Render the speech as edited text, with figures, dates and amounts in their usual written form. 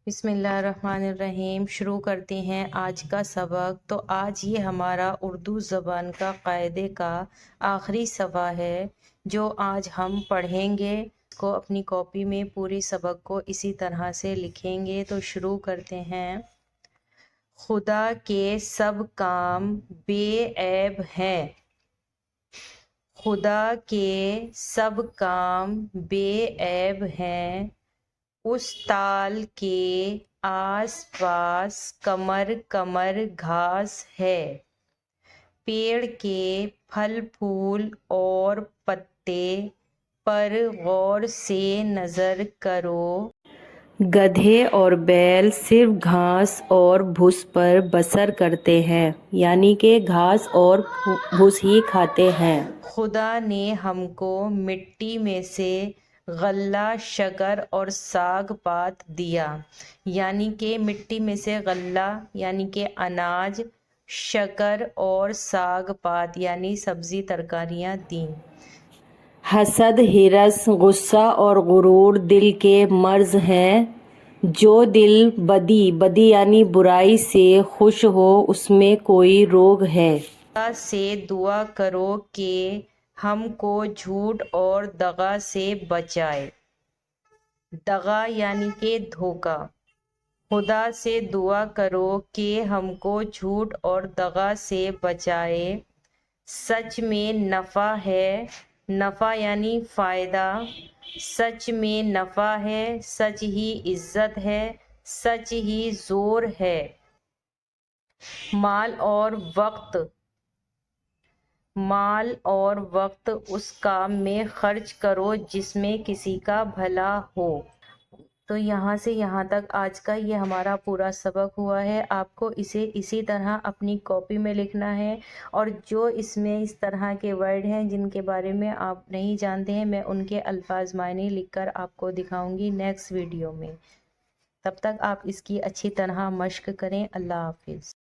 بسم اللہ الرحمن الرحیم۔ شروع کرتے ہیں آج کا سبق۔ تو آج یہ ہمارا اردو زبان کا قاعدے کا آخری صفحہ ہے جو آج ہم پڑھیں گے۔ کو اپنی کاپی میں پوری سبق کو اسی طرح سے لکھیں گے۔ تو شروع کرتے ہیں۔ خدا کے سب کام بے عیب ہیں۔ خدا کے سب کام بے عیب ہیں، اس تال کے آس پاس کمر کمر گھاس ہے۔ پیڑ کے پھل پھول اور پتے پر غور سے نظر کرو۔ گدھے اور بیل صرف گھاس اور بھوس پر بسر کرتے ہیں، یعنی کہ گھاس اور بھوس ہی کھاتے ہیں۔ خدا نے ہم کو مٹی میں سے غلہ، شکر اور ساگ پات دیا، یعنی کہ مٹی میں سے غلہ یعنی کہ اناج، شکر اور ساگ پات یعنی سبزی ترکاریاں دیں۔ حسد، ہرس، غصہ اور غرور دل کے مرض ہیں۔ جو دل بدی یعنی برائی سے خوش ہو اس میں کوئی روگ ہے۔ خدا سے دعا کرو کہ ہم کو جھوٹ اور دغا سے بچائے۔ دغا یعنی کہ دھوکہ۔ خدا سے دعا کرو کہ ہم کو جھوٹ اور دغا سے بچائے۔ سچ میں نفع ہے، نفع یعنی فائدہ، سچ میں نفع ہے، سچ ہی عزت ہے، سچ ہی زور ہے۔ مال اور وقت اس کام میں خرچ کرو جس میں کسی کا بھلا ہو۔ تو یہاں سے یہاں تک آج کا یہ ہمارا پورا سبق ہوا ہے۔ آپ کو اسے اسی طرح اپنی کاپی میں لکھنا ہے، اور جو اس میں اس طرح کے ورڈ ہیں جن کے بارے میں آپ نہیں جانتے ہیں، میں ان کے الفاظ معنی لکھ کر آپ کو دکھاؤں گی نیکسٹ ویڈیو میں۔ تب تک آپ اس کی اچھی طرح مشق کریں۔ اللہ حافظ۔